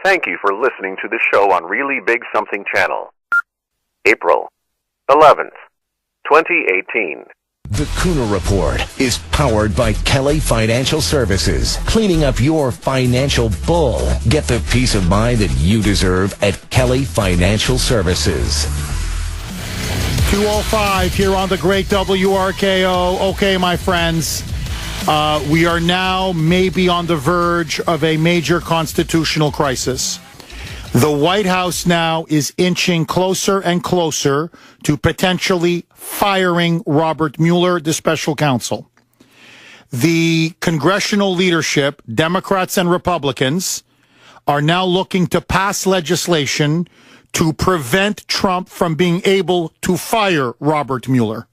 Thank you for listening to the show on Really Big Something Channel. April 11th, 2018. The Kuhner Report is powered by Kelly Financial Services. Cleaning up your financial bull. Get the peace of mind that you deserve at Kelly Financial Services. 2:05 here on the great WRKO. Okay, my friends, we are now maybe on the verge of a major constitutional crisis. The White House now is inching closer and closer to potentially firing Robert Mueller, the special counsel. The congressional leadership, Democrats and Republicans, are now looking to pass legislation to prevent Trump from being able to fire Robert Mueller.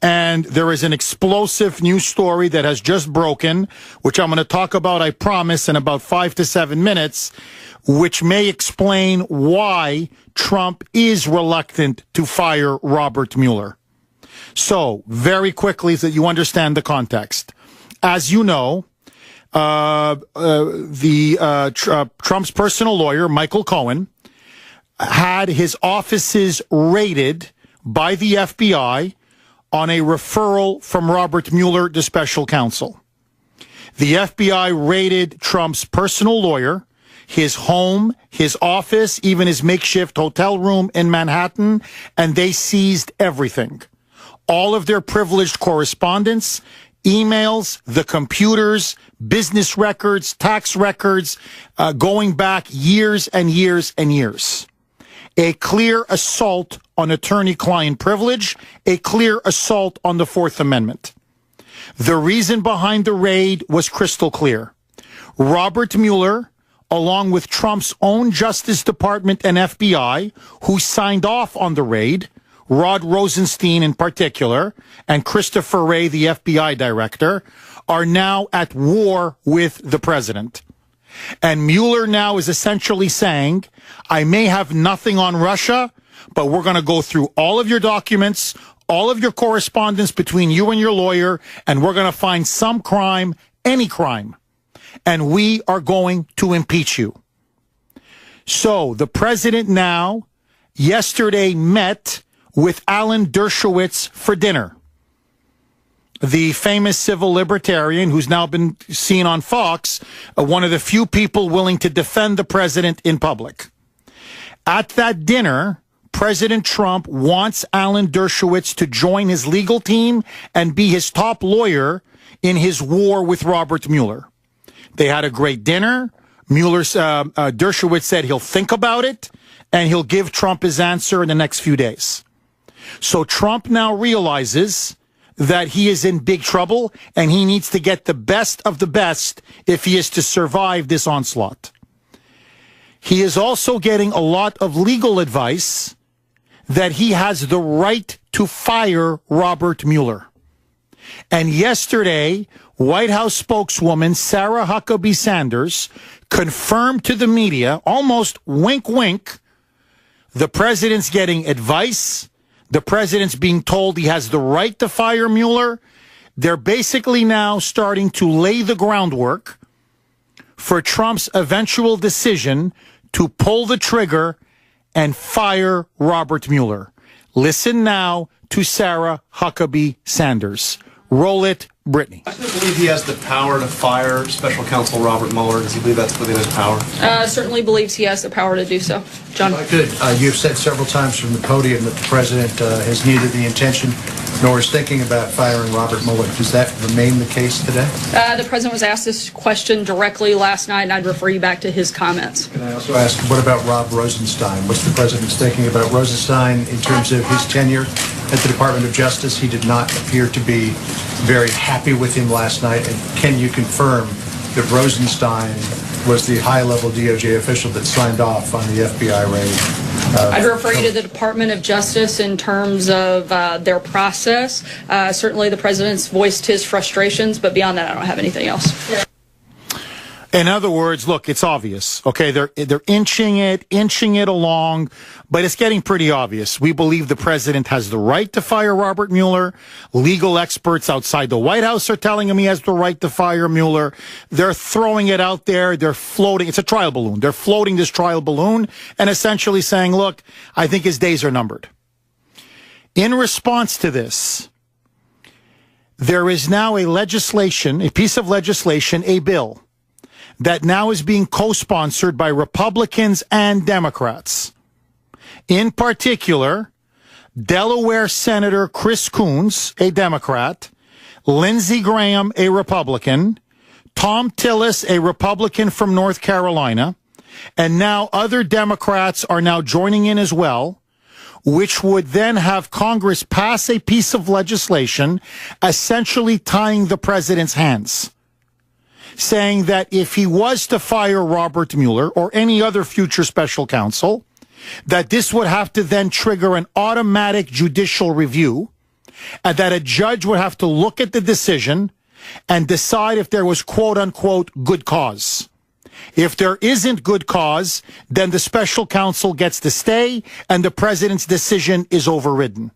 And there is an explosive news story that has just broken, which I'm going to talk about, I promise, in about 5 to 7 minutes, which may explain why Trump is reluctant to fire Robert Mueller. So, very quickly, so that you understand the context. As you know, Trump's personal lawyer, Michael Cohen, had his offices raided by the FBI on a referral from Robert Mueller, the special counsel. The FBI raided Trump's personal lawyer, his home, his office, even his makeshift hotel room in Manhattan, and they seized everything. All of their privileged correspondence, emails, the computers, business records, tax records, going back years and years and years. A clear assault on attorney-client privilege, a clear assault on the Fourth Amendment. The reason behind the raid was crystal clear. Robert Mueller, along with Trump's own Justice Department and FBI, who signed off on the raid, Rod Rosenstein in particular, and Christopher Wray, the FBI director, are now at war with the president. And Mueller now is essentially saying, I may have nothing on Russia, but we're going to go through all of your documents, all of your correspondence between you and your lawyer, and we're going to find some crime, any crime, and we are going to impeach you. So the president now, yesterday, met with Alan Dershowitz for dinner. The famous civil libertarian who's now been seen on Fox, one of the few people willing to defend the president in public. At that dinner, President Trump wants Alan Dershowitz to join his legal team and be his top lawyer in his war with Robert Mueller. They had a great dinner. Dershowitz said he'll think about it and he'll give Trump his answer in the next few days. So Trump now realizes that he is in big trouble and he needs to get the best of the best if he is to survive this onslaught. He is also getting a lot of legal advice that he has the right to fire Robert Mueller. And yesterday, White House spokeswoman Sarah Huckabee Sanders confirmed to the media, almost wink, wink, the president's getting advice. The president's being told he has the right to fire Mueller. They're basically now starting to lay the groundwork for Trump's eventual decision to pull the trigger and fire Robert Mueller. Listen now to Sarah Huckabee Sanders. Roll it, Brittany. I believe he has the power to fire Special Counsel Robert Mueller. Does he believe that's within his power? Certainly believes he has the power to do so. John? Good. You've said several times from the podium that the president has neither the intention nor is thinking about firing Robert Mueller. Does that remain the case today? The president was asked this question directly last night, and I'd refer you back to his comments. Can I also ask, what about Rob Rosenstein? What's the president's thinking about Rosenstein in terms of his tenure at the Department of Justice? He did not appear to be very happy with him last night. And can you confirm that Rosenstein was the high-level DOJ official that signed off on the FBI raid? I'd refer you to the Department of Justice in terms of their process. Certainly the president's voiced his frustrations, but beyond that, I don't have anything else. In other words, look, it's obvious. Okay, they're inching it along, but it's getting pretty obvious. We believe the president has the right to fire Robert Mueller. Legal experts outside the White House are telling him he has the right to fire Mueller. They're throwing it out there. They're floating. It's a trial balloon. They're floating this trial balloon and essentially saying, look, I think his days are numbered. In response to this, there is now a piece of legislation, a bill, that now is being co-sponsored by Republicans and Democrats. In particular, Delaware Senator Chris Coons, a Democrat, Lindsey Graham, a Republican, Tom Tillis, a Republican from North Carolina, and now other Democrats are now joining in as well, which would then have Congress pass a piece of legislation essentially tying the president's hands, saying that if he was to fire Robert Mueller or any other future special counsel, that this would have to then trigger an automatic judicial review, and that a judge would have to look at the decision and decide if there was quote-unquote good cause. If there isn't good cause, then the special counsel gets to stay and the president's decision is overridden.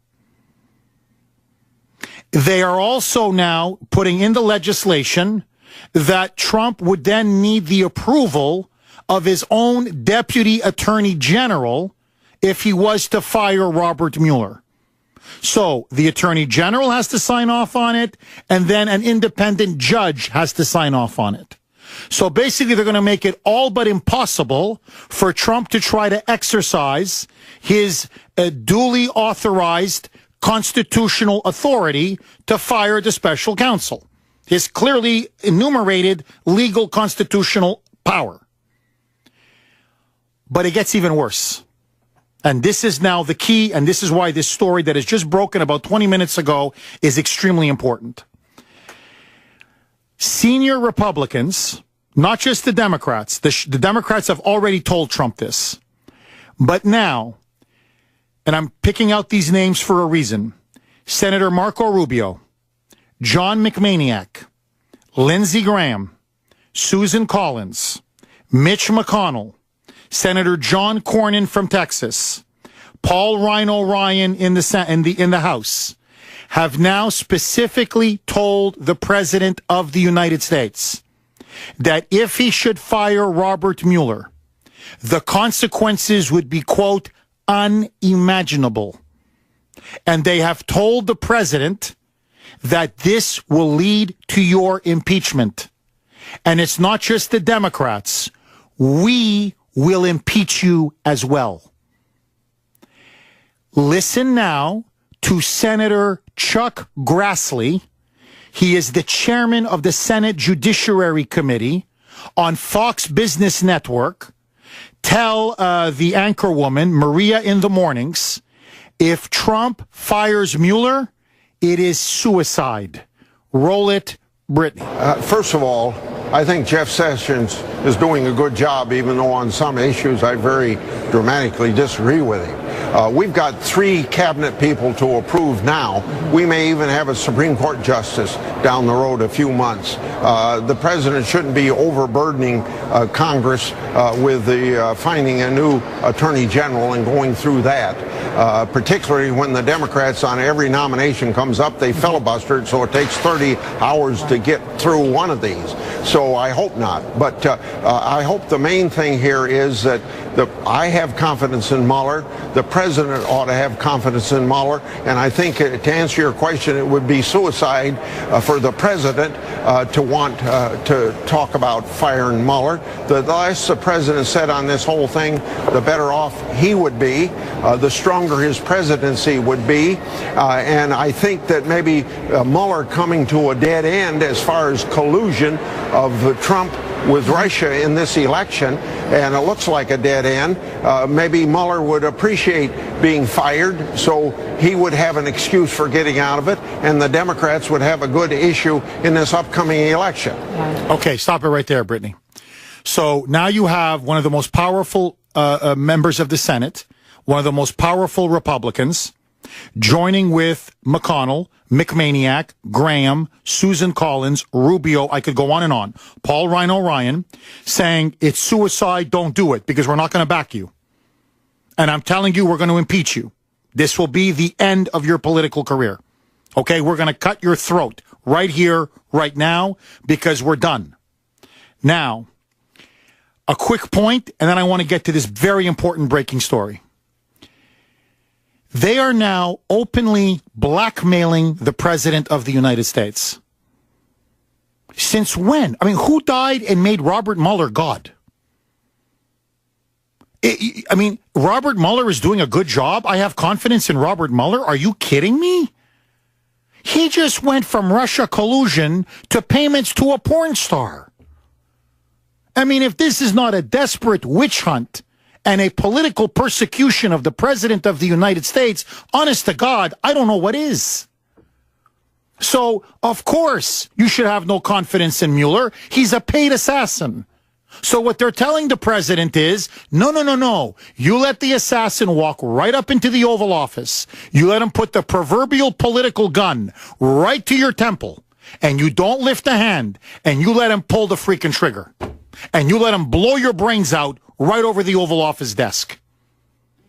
They are also now putting in the legislation that Trump would then need the approval of his own deputy attorney general if he was to fire Robert Mueller. So the attorney general has to sign off on it, and then an independent judge has to sign off on it. So basically, they're going to make it all but impossible for Trump to try to exercise his duly authorized constitutional authority to fire the special counsel. His clearly enumerated legal constitutional power. But it gets even worse. And this is now the key, and this is why this story that is just broken about 20 minutes ago is extremely important. Senior Republicans, not just the Democrats, the Democrats have already told Trump this, but now, and I'm picking out these names for a reason, Senator Marco Rubio, John McManiac, Lindsey Graham, Susan Collins, Mitch McConnell, Senator John Cornyn from Texas, Paul Rhino Ryan in the House, have now specifically told the President of the United States that if he should fire Robert Mueller, the consequences would be, quote, unimaginable. And they have told the President that this will lead to your impeachment. And it's not just the Democrats. We will impeach you as well. Listen now to Senator Chuck Grassley. He is the chairman of the Senate Judiciary Committee on Fox Business Network. Tell the anchor woman, Maria in the mornings, if Trump fires Mueller, it is suicide. Roll it, Brittany. First of all, I think Jeff Sessions is doing a good job, even though on some issues I very dramatically disagree with him. We've got 3 cabinet people to approve now. We may even have a Supreme Court justice down the road a few months. The president shouldn't be overburdening Congress with finding a new attorney general and going through that. Particularly when the Democrats on every nomination comes up, they filibustered, so it takes 30 hours to get through one of these. So I hope not. But I hope the main thing here is that I have confidence in Mueller. The president ought to have confidence in Mueller. And I think, to answer your question, it would be suicide for the president to want to talk about firing Mueller. The less the president said on this whole thing, the better off he would be, the stronger his presidency would be. And I think that maybe Mueller coming to a dead end as far as collusion of Trump with Russia in this election, and it looks like a dead end, maybe Mueller would appreciate being fired, so he would have an excuse for getting out of it, and the Democrats would have a good issue in this upcoming election. Okay, stop it right there, Brittany. So now you have one of the most powerful members of the Senate, one of the most powerful Republicans, joining with McConnell, McManiac, Graham, Susan Collins, Rubio, I could go on and on, Paul Rhino Ryan, saying it's suicide, don't do it, because we're not going to back you. And I'm telling you, we're going to impeach you. This will be the end of your political career. Okay, we're going to cut your throat right here, right now, because we're done. Now, a quick point, and then I want to get to this very important breaking story. They are now openly blackmailing the President of the United States. Since when? I mean, who died and made Robert Mueller God? I mean, Robert Mueller is doing a good job. I have confidence in Robert Mueller. Are you kidding me? He just went from Russia collusion to payments to a porn star. I mean, if this is not a desperate witch hunt and a political persecution of the President of the United States, honest to God, I don't know what is. So, of course, you should have no confidence in Mueller. He's a paid assassin. So what they're telling the president is, no. You let the assassin walk right up into the Oval Office. You let him put the proverbial political gun right to your temple. And you don't lift a hand. And you let him pull the freaking trigger. And you let him blow your brains out right over the Oval Office desk.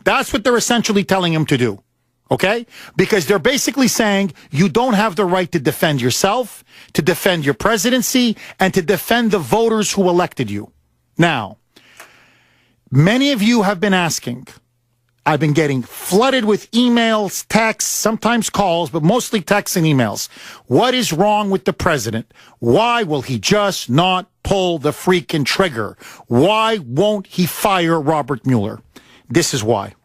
That's what they're essentially telling him to do. Okay? Because they're basically saying you don't have the right to defend yourself, to defend your presidency, and to defend the voters who elected you. Now, many of you have been asking, I've been getting flooded with emails, texts, sometimes calls, but mostly texts and emails. What is wrong with the president? Why will he just not pull the freaking trigger? Why won't he fire Robert Mueller? This is why.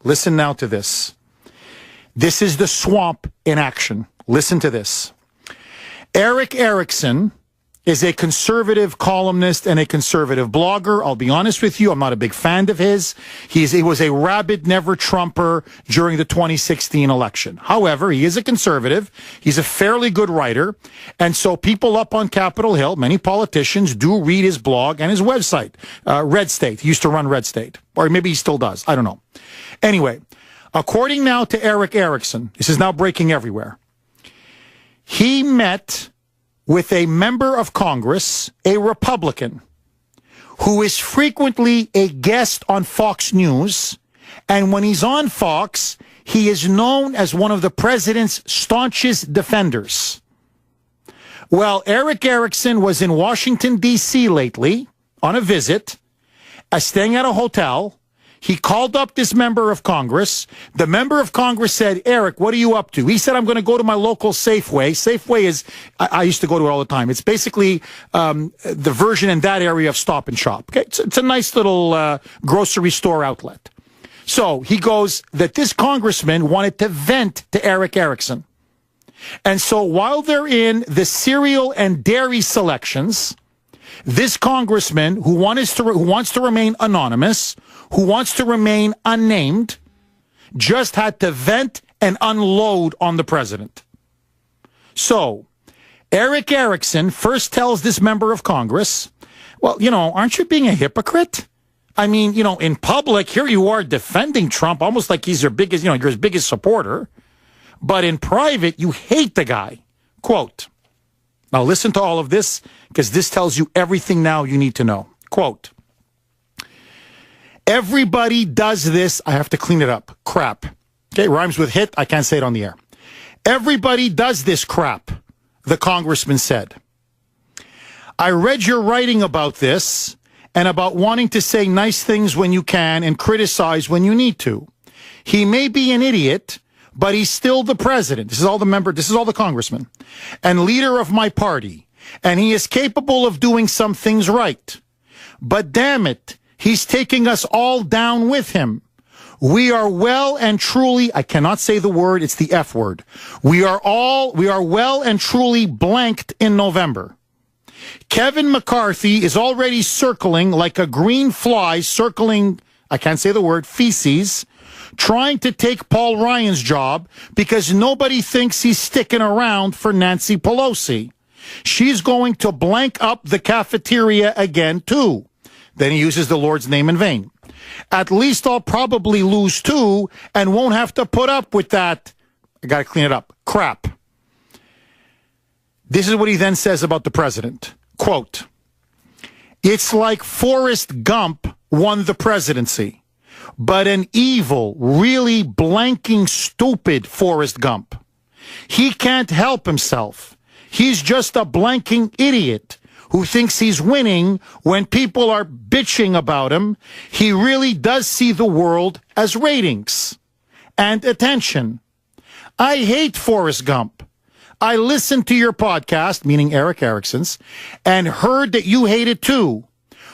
Listen now to this. This is the swamp in action. Listen to this. Eric Erickson is a conservative columnist and a conservative blogger. I'll be honest with you, I'm not a big fan of his. He was a rabid never-Trumper during the 2016 election. However, he is a conservative. He's a fairly good writer. And so people up on Capitol Hill, many politicians, do read his blog and his website, Red State. He used to run Red State. Or maybe he still does. I don't know. Anyway, according now to Eric Erickson, this is now breaking everywhere, he met with a member of Congress, a Republican, who is frequently a guest on Fox News, and when he's on Fox, he is known as one of the president's staunchest defenders. Well, Eric Erickson was in Washington, D.C. lately on a visit, staying at a hotel. He called up this member of Congress. The member of Congress said, Eric, what are you up to? He said, I'm going to go to my local Safeway. Safeway is, I used to go to it all the time. It's basically the version in that area of Stop and Shop. Okay? It's a nice little grocery store outlet. So he goes that this congressman wanted to vent to Eric Erickson. And so while they're in the cereal and dairy selections, this congressman who wants to remain anonymous, who wants to remain unnamed, just had to vent and unload on the president. So, Eric Erickson first tells this member of Congress, well, aren't you being a hypocrite? I mean, in public, here you are defending Trump almost like he's your biggest, you're his biggest supporter. But in private, you hate the guy. Quote, now listen to all of this, because this tells you everything now you need to know. Quote, everybody does this. I have to clean it up. Crap. Okay, rhymes with hit. I can't say it on the air. Everybody does this crap, the congressman said. I read your writing about this and about wanting to say nice things when you can and criticize when you need to. He may be an idiot, but he's still the president. This is all the congressman and leader of my party. And he is capable of doing some things right. But damn it, he's taking us all down with him. We are well and truly, I cannot say the word, it's the F word. We are well and truly blanked in November. Kevin McCarthy is already circling like a green fly circling, I can't say the word, feces, trying to take Paul Ryan's job because nobody thinks he's sticking around for Nancy Pelosi. She's going to blank up the cafeteria again, too. Then he uses the Lord's name in vain. At least I'll probably lose too and won't have to put up with that. I got to clean it up. Crap. This is what he then says about the president. Quote, "It's like Forrest Gump won the presidency, but an evil, really blanking stupid Forrest Gump. He can't help himself. He's just a blanking idiot who thinks he's winning when people are bitching about him. He really does see the world as ratings and attention. I hate Forrest Gump. I listened to your podcast," meaning Eric Erickson's, "and heard that you hate it too.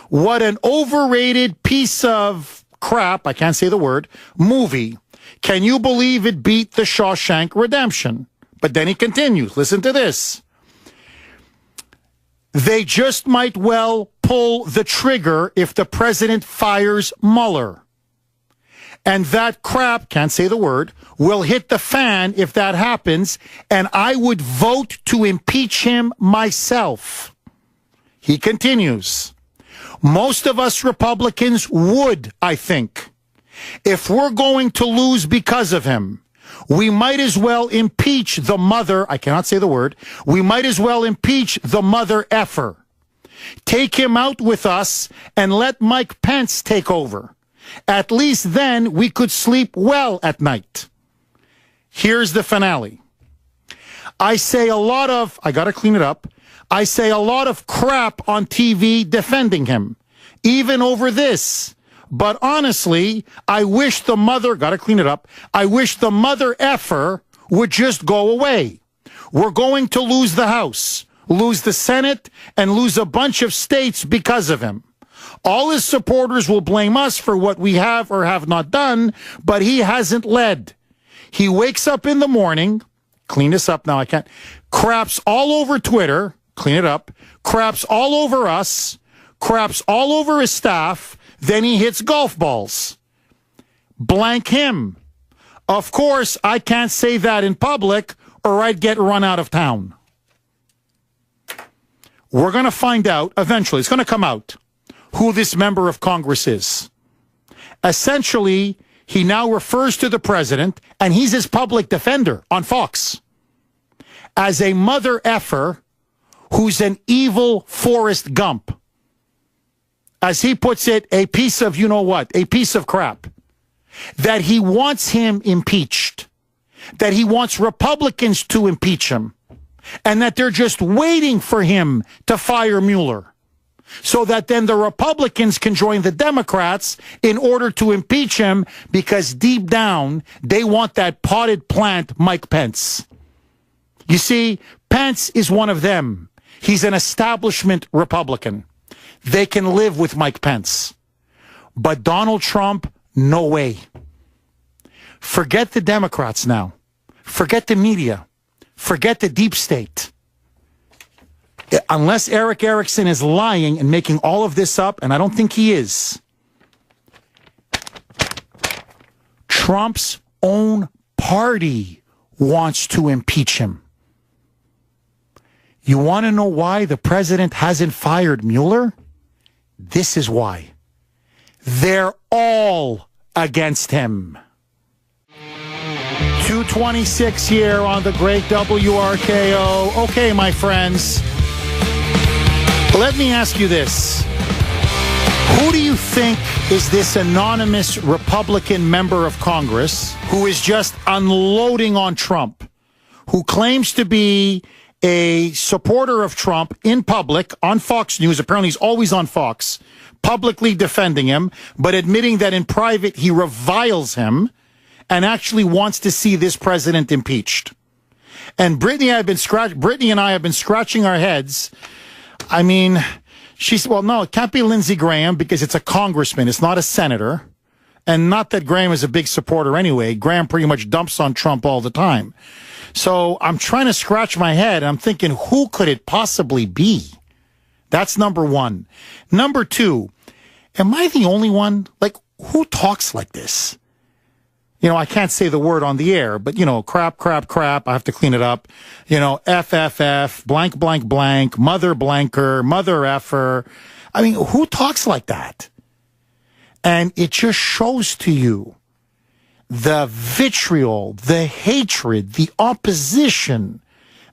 What an overrated piece of crap," I can't say the word, "movie. Can you believe it beat The Shawshank Redemption?" But then he continues. Listen to this. "They just might well pull the trigger if the president fires Mueller. And that crap," can't say the word, "will hit the fan if that happens, and I would vote to impeach him myself." He continues. "Most of us Republicans would, I think. If we're going to lose because of him, we might as well impeach the mother," I cannot say the word, "we might as well impeach the mother effer. Take him out with us and let Mike Pence take over. At least then we could sleep well at night." Here's the finale. "I say a lot of," I gotta clean it up, "I say a lot of crap on TV defending him, even over this. But honestly, I wish the mother," gotta clean it up, "I wish the mother effer would just go away. We're going to lose the House, lose the Senate, and lose a bunch of states because of him. All his supporters will blame us for what we have or have not done, but he hasn't led. He wakes up in the morning," clean this up now, I can't, "craps all over Twitter," clean it up, "craps all over us, craps all over his staff, then he hits golf balls. Blank him. Of course, I can't say that in public or I'd get run out of town." We're going to find out eventually, it's going to come out, who this member of Congress is. Essentially, he now refers to the president, and he's his public defender on Fox, as a mother effer who's an evil Forrest Gump. As he puts it, a piece of you-know-what, a piece of crap. That he wants him impeached. That he wants Republicans to impeach him. And that they're just waiting for him to fire Mueller. So that then the Republicans can join the Democrats in order to impeach him, because deep down, they want that potted plant Mike Pence. You see, Pence is one of them. He's an establishment Republican. They can live with Mike Pence. But Donald Trump, no way. Forget the Democrats now. Forget the media. Forget the deep state. Unless Eric Erickson is lying and making all of this up, and I don't think he is, Trump's own party wants to impeach him. You want to know why the president hasn't fired Mueller? This is why. They're all against him. 2:26 here on the great WRKO. Okay, my friends, let me ask you this. Who do you think is this anonymous Republican member of Congress who is just unloading on Trump, who claims to be a supporter of Trump in public on Fox News? Apparently he's always on Fox, publicly defending him, but admitting that in private he reviles him and actually wants to see this president impeached. And Brittany and I have been scratching our heads. I mean, she said, well, no, it can't be Lindsey Graham because it's a congressman. It's not a senator. And not that Graham is a big supporter anyway. Graham pretty much dumps on Trump all the time. So I'm trying to scratch my head. And I'm thinking, who could it possibly be? That's number one. Number two, am I the only one? Like, who talks like this? You know, I can't say the word on the air, but, you know, crap, crap, crap. I have to clean it up. You know, FFF, blank, blank, blank, mother blanker, mother effer. I mean, who talks like that? And it just shows to you the vitriol, the hatred, the opposition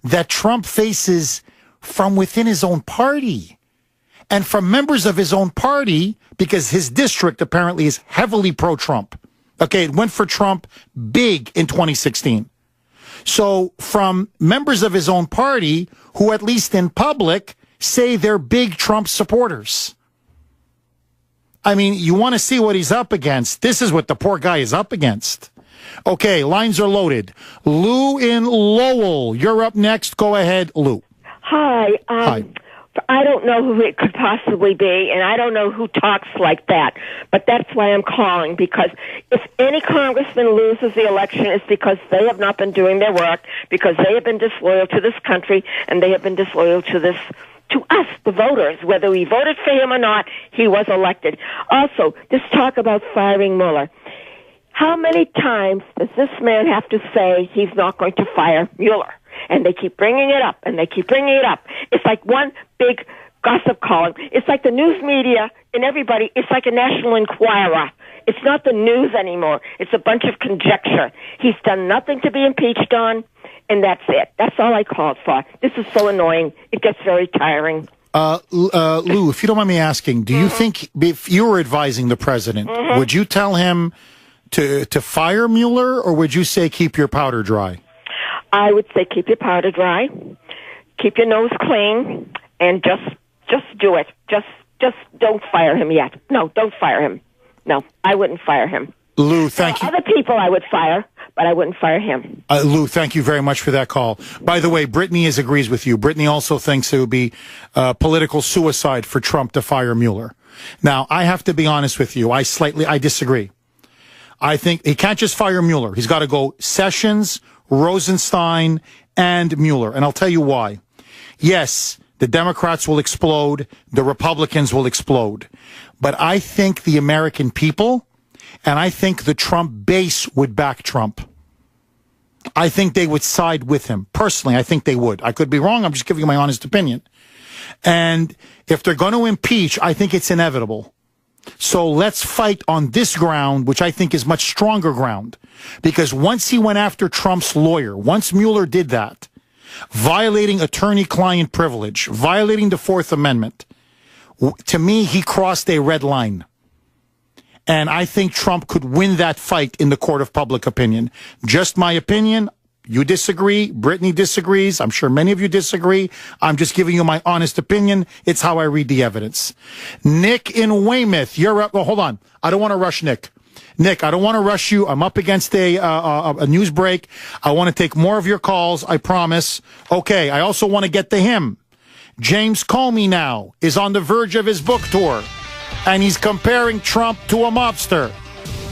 that Trump faces from within his own party and from members of his own party, because his district apparently is heavily pro-Trump. Okay, it went for Trump big in 2016. So from members of his own party who, at least in public, say they're big Trump supporters. I mean, you want to see what he's up against. This is what the poor guy is up against. Okay, lines are loaded. Lou in Lowell, you're up next. Go ahead, Lou. Hi. Hi. I don't know who it could possibly be, and I don't know who talks like that, but that's why I'm calling, because if any congressman loses the election, it's because they have not been doing their work, because they have been disloyal to this country, and they have been disloyal to us, the voters. Whether we voted for him or not, he was elected. Also, this talk about firing Mueller. How many times does this man have to say he's not going to fire Mueller? And they keep bringing it up, and they keep bringing it up. It's like one big gossip column. It's like the news media and everybody. It's like a National Enquirer. It's not the news anymore. It's a bunch of conjecture. He's done nothing to be impeached on, and that's it. That's all I called for. This is so annoying. It gets very tiring. Lou, if you don't mind me asking, do you think if you were advising the president, would you tell him to fire Mueller, or would you say keep your powder dry? I would say keep your powder dry, keep your nose clean, and just do it. Just don't fire him yet. No, don't fire him. No, I wouldn't fire him. Lou, thank you. Other people I would fire, but I wouldn't fire him. Lou, thank you very much for that call. By the way, Brittany agrees with you. Brittany also thinks it would be political suicide for Trump to fire Mueller. Now, I have to be honest with you. I disagree. I think he can't just fire Mueller. He's got to go Sessions, Rosenstein, and Mueller. And I'll tell you why. Yes, the Democrats will explode. The Republicans will explode. But I think the American people and I think the Trump base would back Trump. I think they would side with him. Personally, I think they would. I could be wrong. I'm just giving you my honest opinion. And if they're going to impeach, I think it's inevitable. So let's fight on this ground, which I think is much stronger ground. Because once he went after Trump's lawyer, once Mueller did that, violating attorney-client privilege, violating the Fourth Amendment, to me, he crossed a red line. And I think Trump could win that fight in the court of public opinion. Just my opinion. You disagree. Brittany disagrees. I'm sure many of you disagree. I'm just giving you my honest opinion. It's how I read the evidence. Nick in Weymouth, you're up. Well, hold on. I don't want to rush Nick. Nick, I don't want to rush you. I'm up against a news break. I want to take more of your calls. I promise. Okay. I also want to get to him. James Comey now is on the verge of his book tour, and he's comparing Trump to a mobster.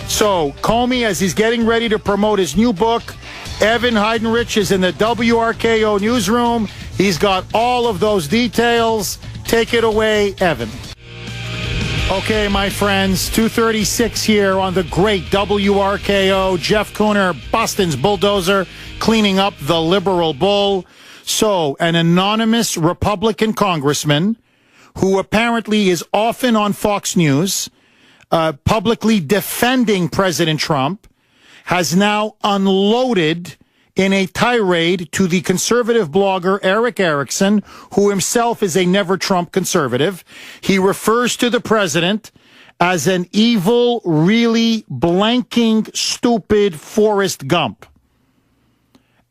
So Comey, as he's getting ready to promote his new book, Evan Heidenrich is in the WRKO newsroom. He's got all of those details. Take it away, Evan. Okay, my friends, 2:36 here on the great WRKO. Jeff Kuhner, Boston's bulldozer, cleaning up the liberal bull. So, an anonymous Republican congressman who apparently is often on Fox News, publicly defending President Trump, has now unloaded in a tirade to the conservative blogger Eric Erickson, who himself is a never-Trump conservative. He refers to the president as an evil, really blanking, stupid Forrest Gump.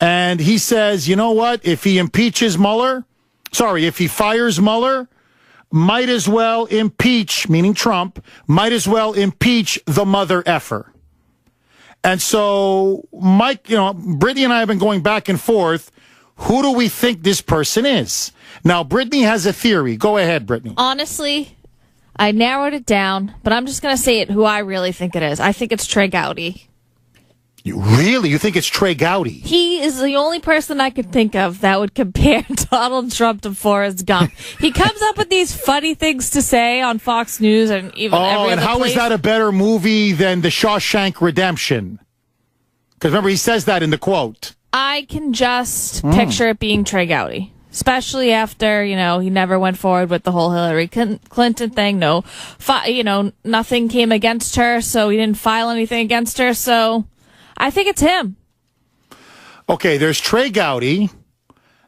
And he says, you know what? If he impeaches Mueller, if he fires Mueller, might as well impeach, meaning Trump, might as well impeach the mother effer. And so, Mike, Brittany and I have been going back and forth. Who do we think this person is? Now, Brittany has a theory. Go ahead, Brittany. Honestly, I narrowed it down, but I'm just going to say it who I really think it is. I think it's Trey Gowdy. You think it's Trey Gowdy? He is the only person I could think of that would compare Donald Trump to Forrest Gump. He comes up with these funny things to say on Fox News and even every other and how place. Is that a better movie than The Shawshank Redemption? Because remember, he says that in the quote. I can just picture it being Trey Gowdy. Especially after, he never went forward with the whole Hillary Clinton thing. Nothing came against her, so he didn't file anything against her. So I think it's him. Okay, there's Trey Gowdy.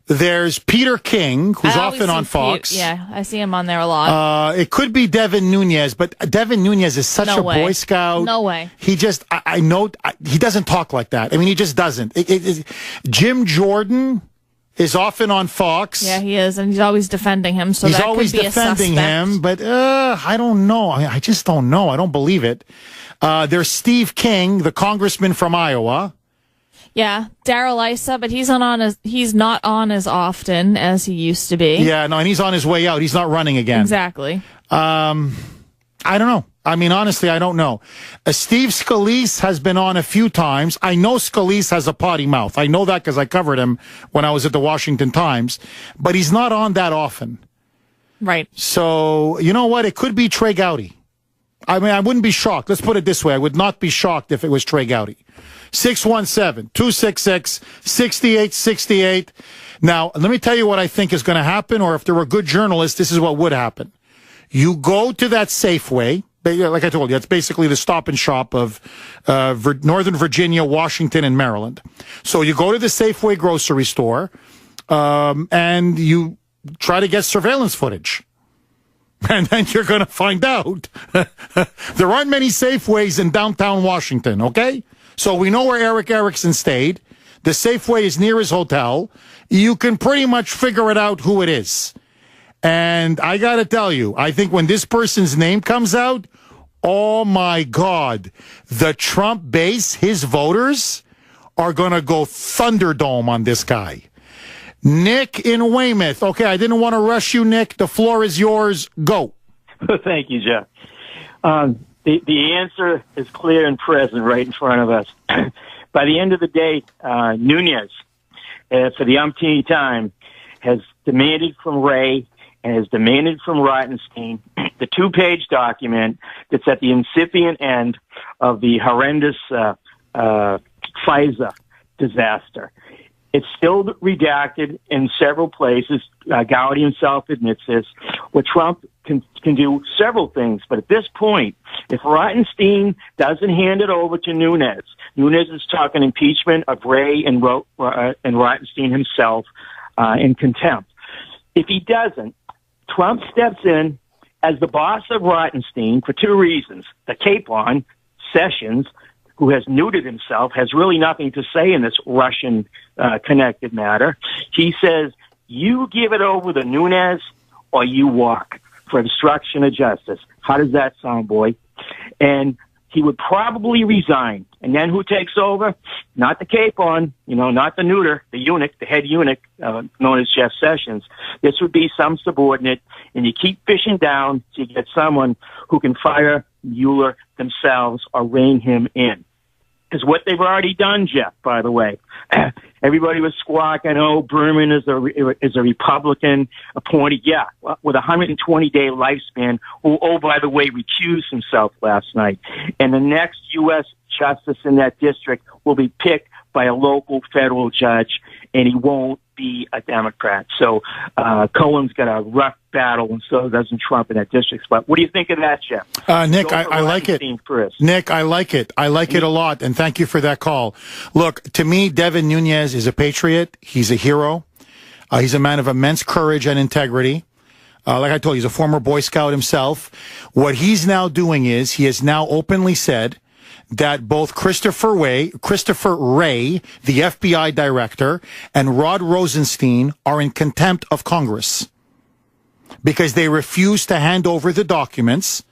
There's Peter King, who's often on Fox. Yeah, I see him on there a lot. It could be Devin Nunes, but Devin Nunes is such a Boy Scout. No way. He just, I know, he doesn't talk like that. I mean, he just doesn't. Jim Jordan is often on Fox. Yeah, he is, and he's always defending him. So he's that always could be defending him, but I don't know. I just don't know. I don't believe it. There's Steve King, the congressman from Iowa. Yeah, Darrell Issa, but he's not on as often as he used to be. Yeah, no, and he's on his way out. He's not running again. Exactly. I don't know. I mean, honestly, I don't know. Steve Scalise has been on a few times. I know Scalise has a potty mouth. I know that because I covered him when I was at the Washington Times. But he's not on that often. Right. So, you know what? It could be Trey Gowdy. I mean, I wouldn't be shocked. Let's put it this way. I would not be shocked if it was Trey Gowdy. 617-266-6868. Now, let me tell you what I think is going to happen, or if there were good journalists, this is what would happen. You go to that Safeway. Like I told you, it's basically the Stop and Shop of Northern Virginia, Washington, and Maryland. So you go to the Safeway grocery store, and you try to get surveillance footage. And then you're going to find out there aren't many Safeways in downtown Washington, okay? So we know where Eric Erickson stayed. The Safeway is near his hotel. You can pretty much figure it out who it is. And I got to tell you, I think when this person's name comes out, oh my God, the Trump base, his voters, are going to go Thunderdome on this guy. Nick in Weymouth. Okay, I didn't want to rush you, Nick. The floor is yours. Go. Thank you, Jeff. The answer is clear and present right in front of us. By the end of the day, Nunes, for the umpteenth time, has demanded from Ray and has demanded from Rottenstein the 2-page document that's at the incipient end of the horrendous FISA disaster. It's still redacted in several places. Gowdy himself admits this. Where Trump can do several things, but at this point, if Rottenstein doesn't hand it over to Nunes is talking impeachment of Ray and Rottenstein himself in contempt. If he doesn't, Trump steps in as the boss of Rottenstein for 2 reasons. The capon, Sessions, who has neutered himself, has really nothing to say in this Russian-connected matter. He says, you give it over to Nunes or you walk for obstruction of justice. How does that sound, boy? And he would probably resign. And then who takes over? Not the capon, not the neuter, the eunuch, the head eunuch, known as Jeff Sessions. This would be some subordinate, and you keep fishing down to get someone who can fire Mueller themselves or rein him in. Is what they've already done, Jeff, by the way. Everybody was squawking, Berman is a Republican appointed. Yeah, with a 120-day lifespan, who, by the way, recused himself last night. And the next U.S. justice in that district will be picked by a local federal judge, and he won't be a Democrat. So Cohen's got a rough battle, and so doesn't Trump in that district spot. What do you think of that, Jeff? Nick, I like it. First. Nick, I like it. I like it a lot, and thank you for that call. Look, to me, Devin Nunes is a patriot. He's a hero. He's a man of immense courage and integrity. Like I told you, he's a former Boy Scout himself. What he's now doing is he has now openly said that both Christopher Wray, the FBI director, and Rod Rosenstein are in contempt of Congress because they refuse to hand over the documents,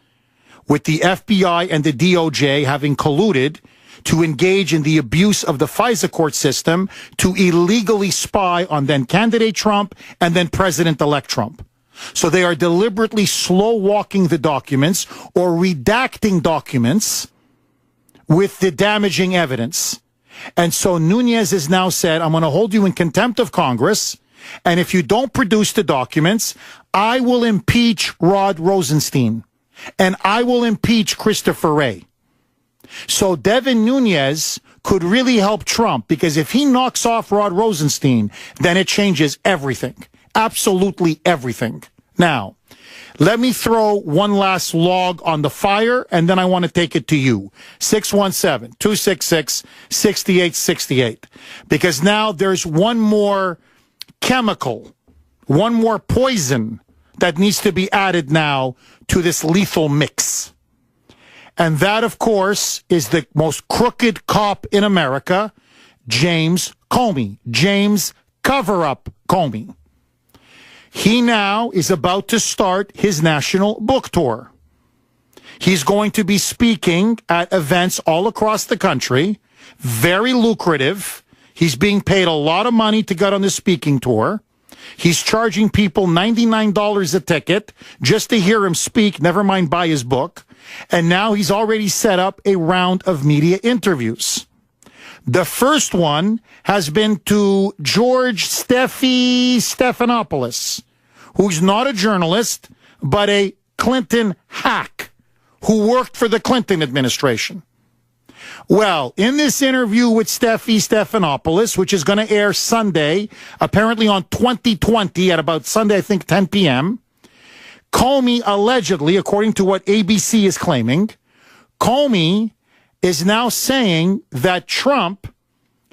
with the FBI and the DOJ having colluded to engage in the abuse of the FISA court system to illegally spy on then candidate Trump and then President-elect Trump. So they are deliberately slow-walking the documents or redacting documents with the damaging evidence. And so Nunes has now said, I'm going to hold you in contempt of Congress, and if you don't produce the documents, I will impeach Rod Rosenstein, and I will impeach Christopher Wray. So Devin Nunes could really help Trump, because if he knocks off Rod Rosenstein, then it changes everything. Absolutely everything. Now, let me throw one last log on the fire, and then I want to take it to you. 617-266-6868. Because now there's one more chemical, one more poison that needs to be added now to this lethal mix. And that, of course, is the most crooked cop in America, James Comey. James Cover-Up Comey. He now is about to start his national book tour. He's going to be speaking at events all across the country. Very lucrative. He's being paid a lot of money to get on the speaking tour. He's charging people $99 a ticket just to hear him speak, never mind buy his book. And now he's already set up a round of media interviews. The first one has been to George Stephanopoulos, who's not a journalist, but a Clinton hack who worked for the Clinton administration. Well, in this interview with Stephanopoulos, which is going to air Sunday, apparently on 2020 at about Sunday, I think 10 p.m., Comey allegedly, according to what ABC is claiming, Comey is now saying that Trump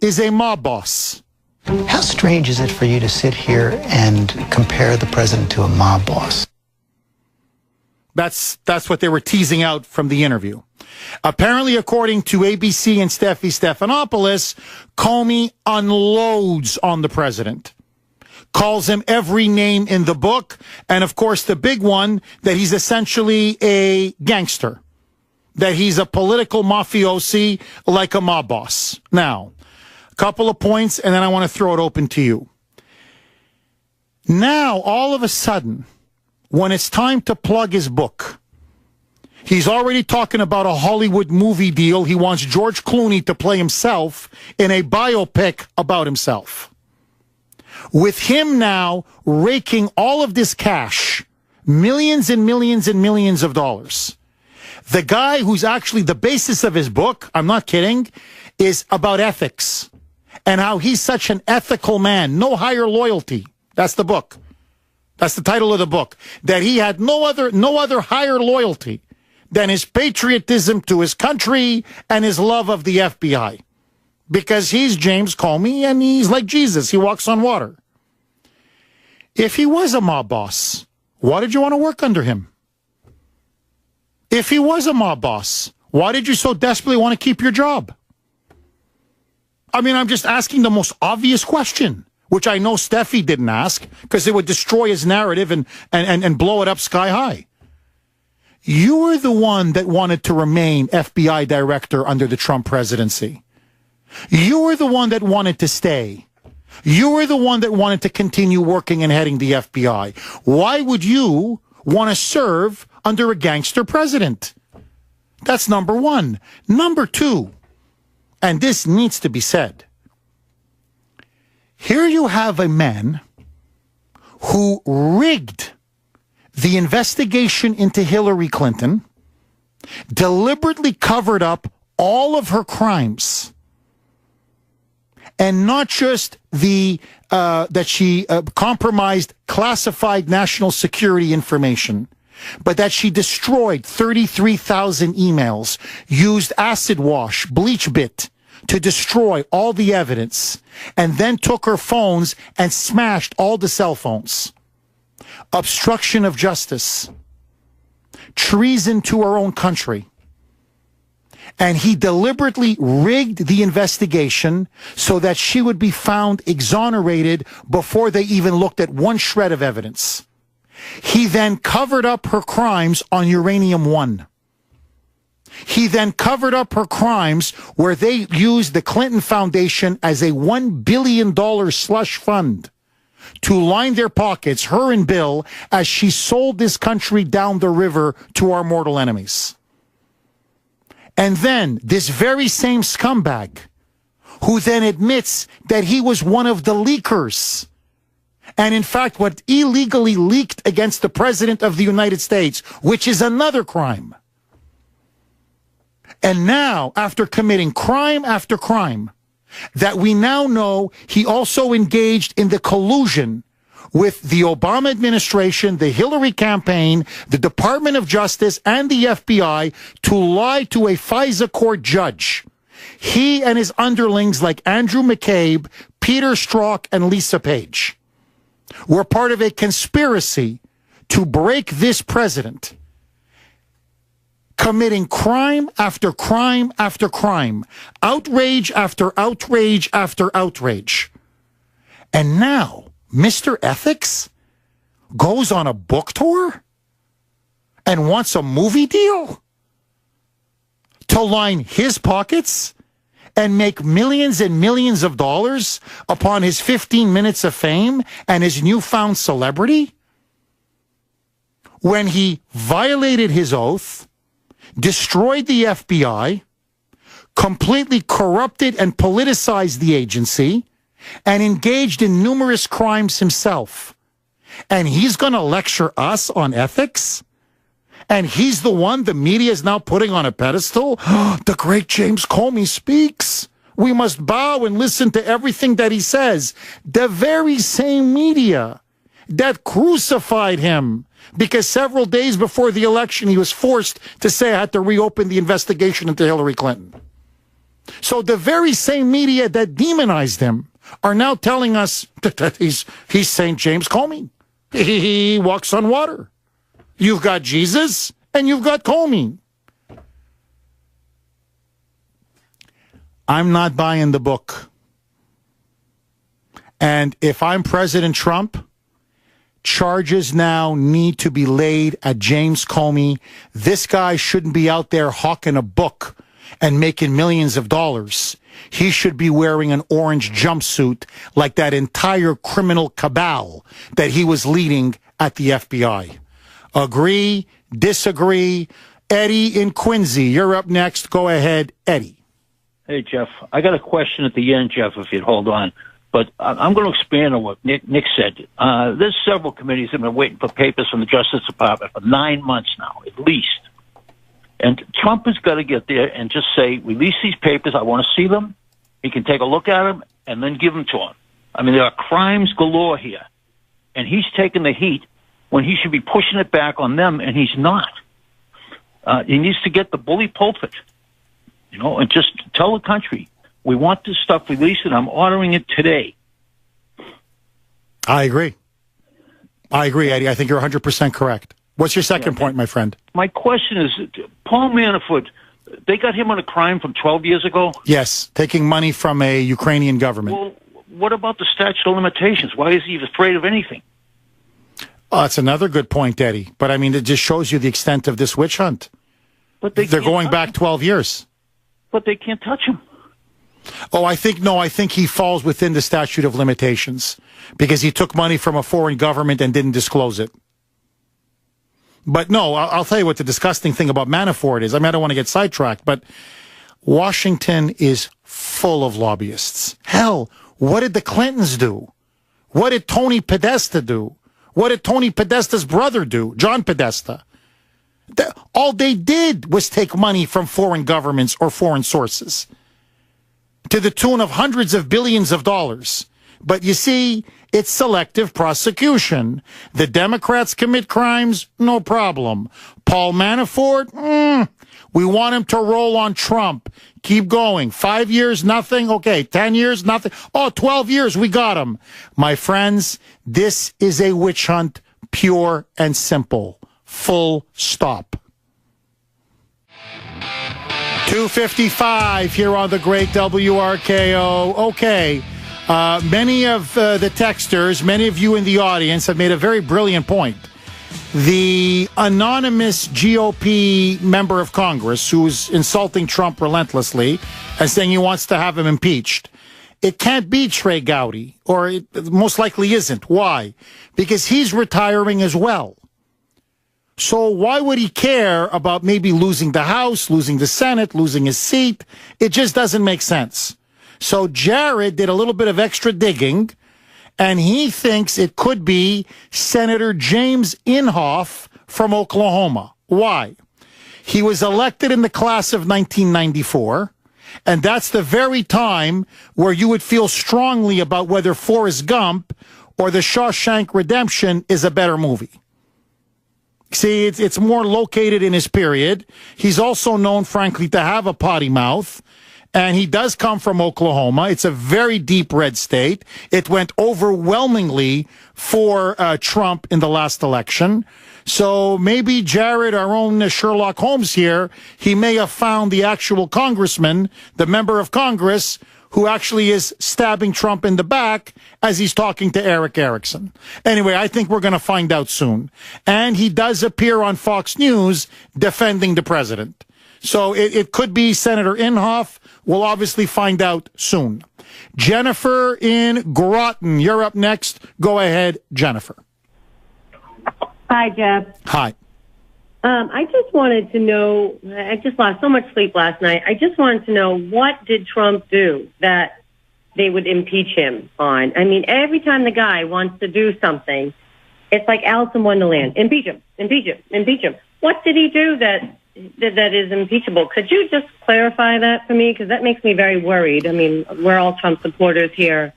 is a mob boss. How strange is it for you to sit here and compare the president to a mob boss? That's what they were teasing out from the interview. Apparently, according to ABC and Stephanopoulos, Comey unloads on the president. Calls him every name in the book. And of course, the big one, that he's essentially a gangster. That he's a political mafiosi like a mob boss. Now, a couple of points, and then I want to throw it open to you. Now, all of a sudden, when it's time to plug his book, he's already talking about a Hollywood movie deal. He wants George Clooney to play himself in a biopic about himself. With him now raking all of this cash, millions and millions and millions of dollars, the guy who's actually the basis of his book, I'm not kidding, is about ethics and how he's such an ethical man, no higher loyalty. That's the book. That's the title of the book. That he had no other higher loyalty than his patriotism to his country and his love of the FBI. Because he's James Comey and he's like Jesus. He walks on water. If he was a mob boss, why did you want to work under him? If he was a mob boss, why did you so desperately want to keep your job? I mean, I'm just asking the most obvious question, which I know Steffi didn't ask because it would destroy his narrative and blow it up sky high. You were the one that wanted to remain FBI director under the Trump presidency. You were the one that wanted to stay. You were the one that wanted to continue working and heading the FBI. Why would you want to serve under a gangster president? That's number one. Number two, and this needs to be said, here you have a man who rigged the investigation into Hillary Clinton, deliberately covered up all of her crimes, and not just that she compromised classified national security information, but that she destroyed 33,000 emails, used acid wash, bleach bit to destroy all the evidence, and then took her phones and smashed all the cell phones. Obstruction of justice, treason to our own country. And he deliberately rigged the investigation so that she would be found exonerated before they even looked at one shred of evidence. He then covered up her crimes on Uranium One. He then covered up her crimes where they used the Clinton Foundation as a $1 billion slush fund to line their pockets, her and Bill, as she sold this country down the river to our mortal enemies. And then this very same scumbag, who then admits that he was one of the leakers, and in fact what illegally leaked against the President of the United States, which is another crime. And now, after committing crime after crime, that we now know he also engaged in the collusion with the Obama administration, the Hillary campaign, the Department of Justice, and the FBI to lie to a FISA court judge. He and his underlings like Andrew McCabe, Peter Strzok, and Lisa Page were part of a conspiracy to break this president, committing crime after crime after crime, outrage after outrage after outrage. And now, Mr. Ethics goes on a book tour and wants a movie deal to line his pockets and make millions and millions of dollars upon his 15 minutes of fame and his newfound celebrity? When he violated his oath, destroyed the FBI, completely corrupted and politicized the agency, and engaged in numerous crimes himself. And he's going to lecture us on ethics? And he's the one the media is now putting on a pedestal? The great James Comey speaks. We must bow and listen to everything that he says. The very same media that crucified him because several days before the election, he was forced to say I had to reopen the investigation into Hillary Clinton. So the very same media that demonized him are now telling us that he's St. James Comey. He walks on water. You've got Jesus and you've got Comey. I'm not buying the book. And if I'm President Trump, charges now need to be laid at James Comey. This guy shouldn't be out there hawking a book and making millions of dollars. He should be wearing an orange jumpsuit like that entire criminal cabal that he was leading at the FBI. Agree, disagree? Eddie in Quincy, you're up next. Go ahead, Eddie. Hey, Jeff. I got a question at the end, Jeff, if you'd hold on. But I'm going to expand on what Nick said. There's several committees that have been waiting for papers from the Justice Department for 9 months now, at least. And Trump has got to get there and just say, release these papers. I want to see them. He can take a look at them and then give them to him. I mean, there are crimes galore here. And he's taking the heat when he should be pushing it back on them, and he's not. He needs to get the bully pulpit, and just tell the country, we want this stuff released, and I'm ordering it today. I agree, Eddie. I think you're 100% correct. What's your second point, my friend? My question is, Paul Manafort, they got him on a crime from 12 years ago? Yes, taking money from a Ukrainian government. Well, what about the statute of limitations? Why is he afraid of anything? Oh, that's another good point, Eddie. But, I mean, it just shows you the extent of this witch hunt. But they're going back 12 years. But they can't touch him. Oh, I think he falls within the statute of limitations because he took money from a foreign government and didn't disclose it. But no, I'll tell you what the disgusting thing about Manafort is. I mean, I don't want to get sidetracked, but Washington is full of lobbyists. Hell, what did the Clintons do? What did Tony Podesta do? What did Tony Podesta's brother do? John Podesta. All they did was take money from foreign governments or foreign sources to the tune of hundreds of billions of dollars. But you see, it's selective prosecution. The Democrats commit crimes, no problem. Paul Manafort, we want him to roll on Trump. Keep going. 5 years, nothing. Okay, 10 years, nothing. Oh, 12 years, we got him. My friends, this is a witch hunt, pure and simple. Full stop. 2:55 here on the great WRKO. Okay. Many of the texters, many of you in the audience have made a very brilliant point. The anonymous GOP member of Congress who's insulting Trump relentlessly and saying he wants to have him impeached. It can't be Trey Gowdy, or it most likely isn't. Why? Because he's retiring as well. So why would he care about maybe losing the House, losing the Senate, losing his seat? It just doesn't make sense. So Jared did a little bit of extra digging, and he thinks it could be Senator James Inhofe from Oklahoma. Why? He was elected in the class of 1994, and that's the very time where you would feel strongly about whether Forrest Gump or The Shawshank Redemption is a better movie. See, it's more located in his period. He's also known, frankly, to have a potty mouth. And he does come from Oklahoma. It's a very deep red state. It went overwhelmingly for Trump in the last election. So maybe Jared, our own Sherlock Holmes here, he may have found the actual congressman, the member of Congress, who actually is stabbing Trump in the back as he's talking to Eric Erickson. Anyway, I think we're going to find out soon. And he does appear on Fox News defending the president. So it could be Senator Inhofe. We'll obviously find out soon. Jennifer in Groton, you're up next. Go ahead, Jennifer. Hi, Jeff. Hi. I just wanted to know, I just lost so much sleep last night. I just wanted to know, what did Trump do that they would impeach him on? I mean, every time the guy wants to do something, it's like Alice in Wonderland. Impeach him, impeach him, impeach him. What did he do that is impeachable? Could you just clarify that for me? Because that makes me very worried. I mean, we're all Trump supporters here,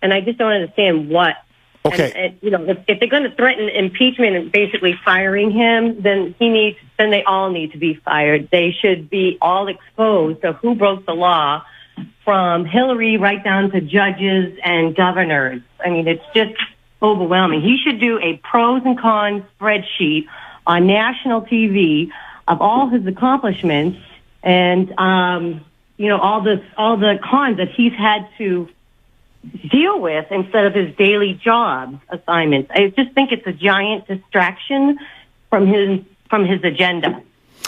and I just don't understand what. Okay. And, if they're going to threaten impeachment and basically firing him, then they all need to be fired. They should be all exposed to who broke the law, from Hillary right down to judges and governors. I mean, it's just overwhelming. He should do a pros and cons spreadsheet on national TV of all his accomplishments and, all the cons that he's had to deal with instead of his daily job assignments. I just think it's a giant distraction from his agenda.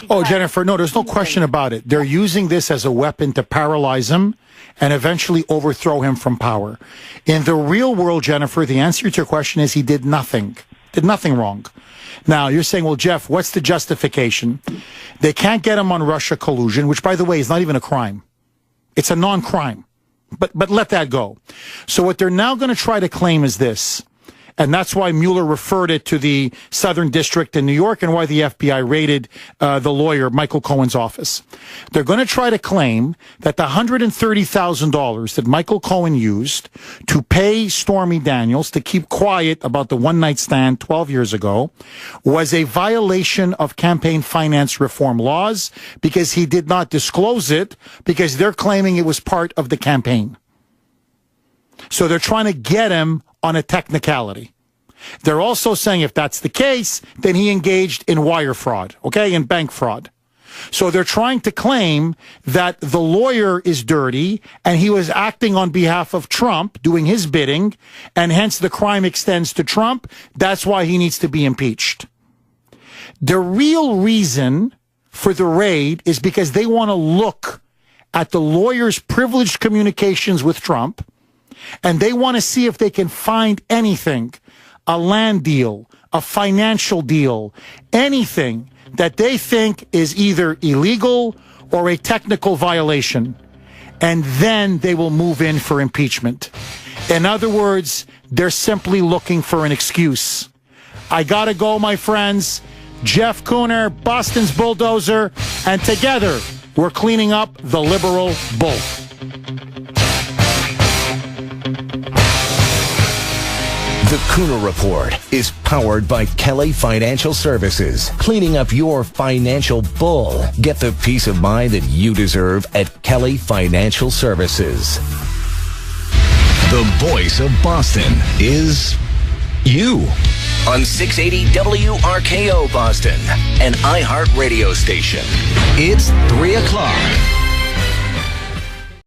Oh, Jennifer, no, there's no question about it. They're using this as a weapon to paralyze him and eventually overthrow him from power. In the real world, Jennifer, the answer to your question is he did nothing. Did nothing wrong. Now, you're saying, well, Jeff, what's the justification? They can't get him on Russia collusion, which, by the way, is not even a crime. It's a non-crime. But let that go. So what they're now going to try to claim is this, and that's why Mueller referred it to the Southern District in New York and why the FBI raided the lawyer, Michael Cohen's office. They're going to try to claim that the $130,000 that Michael Cohen used to pay Stormy Daniels to keep quiet about the one-night stand 12 years ago was a violation of campaign finance reform laws because he did not disclose it because they're claiming it was part of the campaign. So they're trying to get him on a technicality. They're also saying if that's the case, then he engaged in wire fraud, in bank fraud. So they're trying to claim that the lawyer is dirty and he was acting on behalf of Trump, doing his bidding, and hence the crime extends to Trump. That's why he needs to be impeached. The real reason for the raid is because they want to look at the lawyer's privileged communications with Trump, and they want to see if they can find anything, a land deal, a financial deal, anything that they think is either illegal or a technical violation. And then they will move in for impeachment. In other words, they're simply looking for an excuse. I gotta go, my friends. Jeff Kuhner, Boston's bulldozer, and together we're cleaning up the liberal bull. The Kuhner Report is powered by Kelly Financial Services. Cleaning up your financial bull. Get the peace of mind that you deserve at Kelly Financial Services. The voice of Boston is you. On 680 WRKO Boston, an iHeart radio station. It's 3 o'clock.